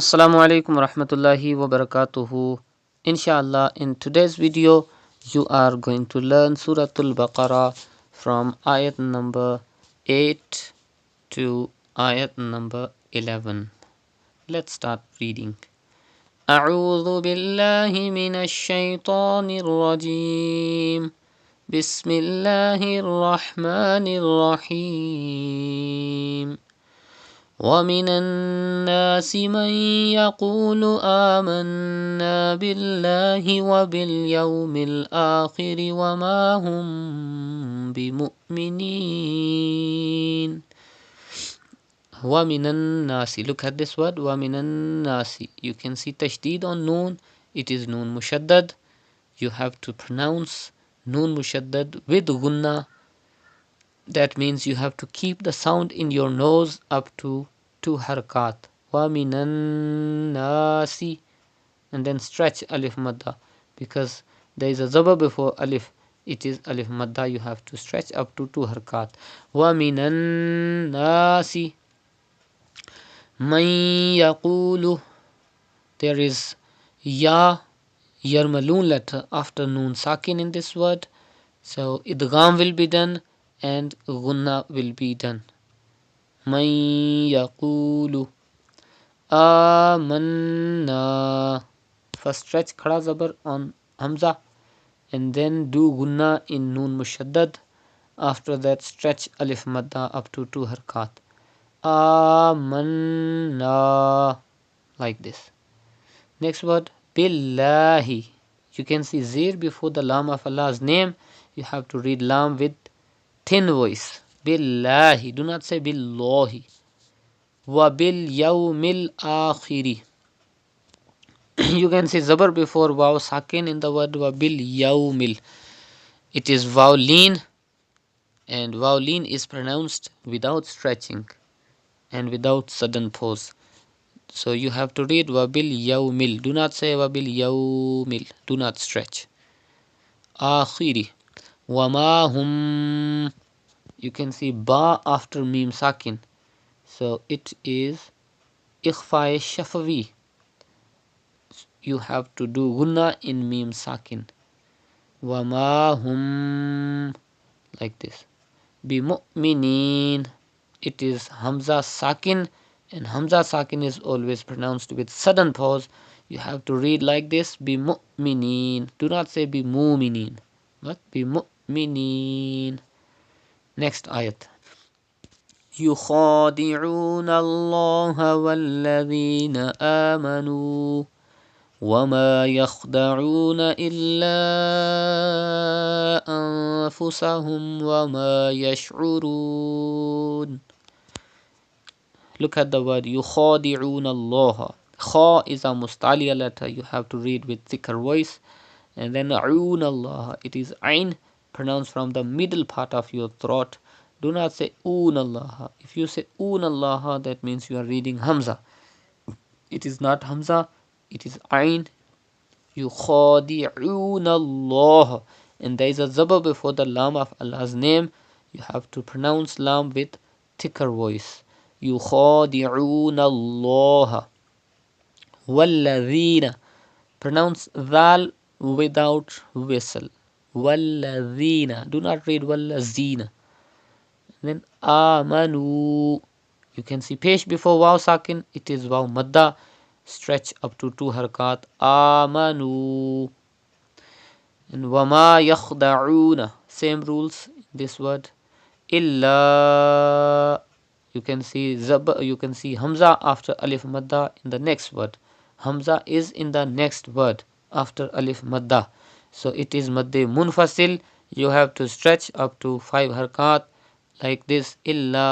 Assalamu alaikum warahmatullahi wabarakatuh. Inshallah, in today's video, you are going to learn Surah Baqarah from ayat number 8 to ayat number 11. Let's start reading. أعوذ بالله من الشيطان الرجيم بسم الله الرحمن الرحيم ومن الناس من يقول آمنا بالله وباليوم الآخر وما هم بمؤمنين. ومن الناس, look at this word, ومن الناس. You can see tashdid on noon. It is noon mushaddad. You have to pronounce noon mushaddad with gunna. That means you have to keep the sound in your nose up to 2 harakat. Wa minan nasi. And then stretch alif madda. Because there is a zaba before alif. It is alif madda. You have to stretch up to 2 harakat. Wa minan nasi. Man yaqulu. There is ya, yarmalun letter after noon sakin in this word. So idgham will be done and gunna will be done. Man yaqulu amanna. First stretch khada zabar on hamza and then do gunna in noon mushaddad. After that stretch alif madda up to 2 harkat. Amanna, like this. Next word, billahi. You can see zir before the lam of Allah's name. You have to read lam with thin voice. Billahi. Do not say billahi. Wa bil yawmil akhiri. You can see zabar before waw sakin in the word wa bil yawmil. It is waw lean, and waw lean is pronounced without stretching and without sudden pause. So you have to read wa bil yawmil. Do not say wa bil yawmil. Do not stretch. Akhiri. Wa ma hum. You can see ba after mim sakin. So it is ikhfa shafawi. You have to do gunna in mim sakin. Wa ma hum, like this. Bi mu'minin. It is hamza sakin, and hamza sakin is always pronounced with sudden pause. You have to read like this. Bi mu'minin. Do not say bi mu'minin, but bi mu'minin. Next ayat. يخادعون الله والذين آمنوا وما يخدعون إلا أنفسهم وما يشعرون. Look at the word يخادعون الله. Kha is a mustaliya letter. You have to read with thicker voice. And then عون الله. It is ain, pronounced from the middle part of your throat. Do not say oon Allah. If you say oon Allah, that means you are reading hamza. It is not hamza. It is ain. Yukhadi'un Allah. And there is a zaba before the lam of Allah's name. You have to pronounce lam with thicker voice. Yukhadi'un Allah. Walladhina. Pronounce dhal without whistle. Walladhina. Do not read wallazina. Then amanu. You can see pesh before waw sakin. It is waw madda. Stretch up to 2 harakat. Amanu. And wama yakhda'una. Same rules in this word. Illa. You can see hamza after alif madda in the next word. Hamza is in the next word after alif madda. So it is madde munfasil. You have to stretch up to 5 harakat. Like this, illa,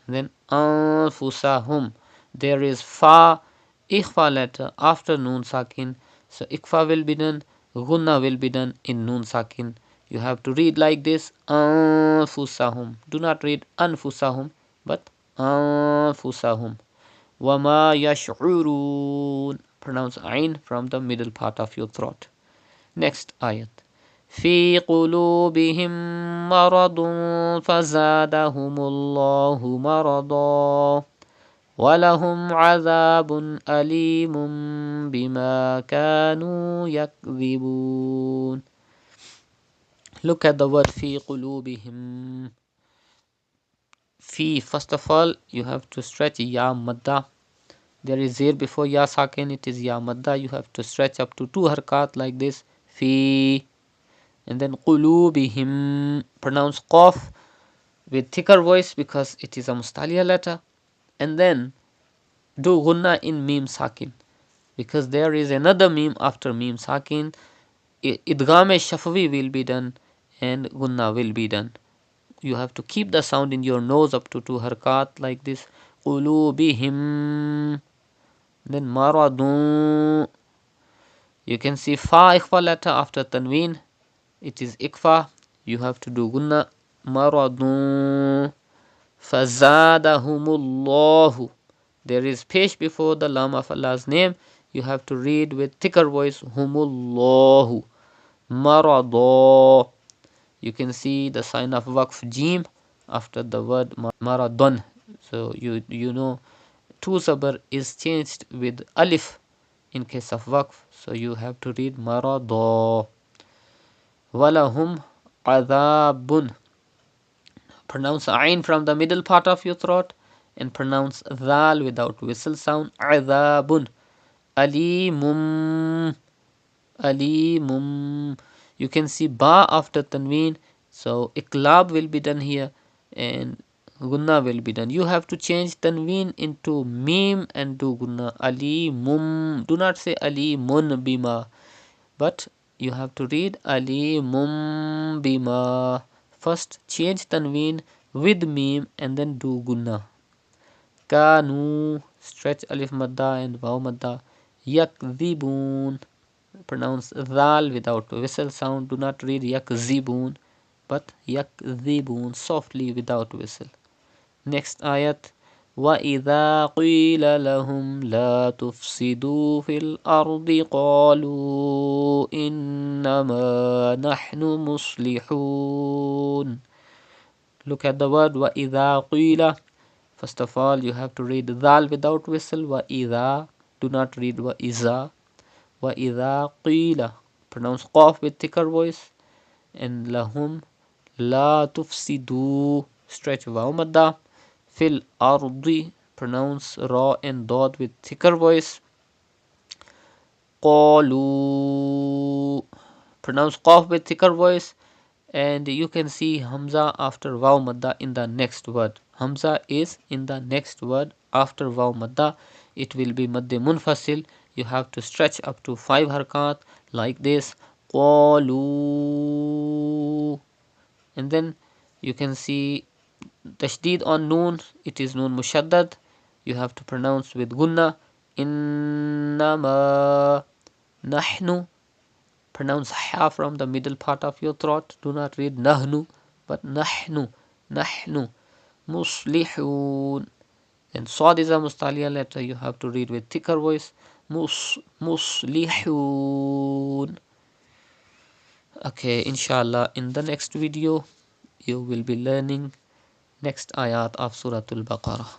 then anfusahum. There is fa, ikhfa letter after noon sakin. So ikhfa will be done, gunna will be done in noon sakin. You have to read like this, anfusahum. Do not read anfusahum, but anfusahum. Wama yash'urun. Pronounce ain from the middle part of your throat. Next ayat. في قلوبهم مرض فزادهم الله مرضا وَلَهُمْ عَذَابٌ أَلِيمٌ بِمَا كَانُوا يَكْذِبُونَ. Look at the word فِي قُلُوبِهِمْ. Fi, first of all, you have to stretch ya madda. There is zir before ya sakin, it is ya madda. You have to stretch up to 2 harkat like this. Fi. And then qulubihim. Pronounce qaf with thicker voice because it is a mustaliya letter. And then do gunna in mim sakin because there is another mim after mim sakin. Idgham shafawi will be done and gunna will be done. You have to keep the sound in your nose up to 2 harkat like this. Qulubihim. Then maradun. You can see fa ikhfa letter after tanween. It is ikfa. You have to do gunna. Maradun. Fazadahumullahu. There is pesh before the lam of Allah's name. You have to read with thicker voice. Humullahu. Marada. You can see the sign of waqf jim after the word maradun. So you know 2 sabr is changed with alif in case of waqf. So you have to read marada. Walahum adhabun. Pronounce ain from the middle part of your throat and pronounce dhal without whistle sound. Adhabun. Alimum. Alimum. You can see ba after tanween. So iqlab will be done here and gunna will be done. You have to change tanween into mim and do gunna. Alimum. Do not say alimun bima, but you have to read alimum bima. First change tanween with mim and then do gunna. Kanu. Stretch alif madda and waw madda. Yakdhibun. Pronounce dhal without whistle sound. Do not read yakzibun, but yakdhibun softly without whistle. Next ayat. وَإِذَا قِيلَ لَهُمْ لَا تُفْسِدُوا فِي الْأَرْضِ قَالُوا إِنَّمَا نَحْنُ مُصْلِحُونَ. Look at the word وَإِذَا قِيلَ. First of all, you have to read dhal without whistle. وَإِذَا. Do not read وَإِذَا. وَإِذَا قِيلَ. Pronounce qaf with thicker voice. And lahum. La tufsidu. Stretch waw madda. Fil ardi. Pronounce ra and dad with thicker voice. Qalu. Pronounce qaf with thicker voice. And you can see hamza after waw madda in the next word. Hamza is in the next word after waw madda. It will be madde munfasil. You have to stretch up to 5 harkat like this. Qalu. And then you can see tashdid on noon. It is noon mushaddad. You have to pronounce with gunna. Innama nahnu. Pronounce ha from the middle part of your throat. Do not read nahnu, but nahnu. Nahnu. Muslihun. Then sad is a mustaliya letter. You have to read with thicker voice. Muslihun. Okay, inshallah, in the next video, you will be learning next ayat of Surah Baqarah.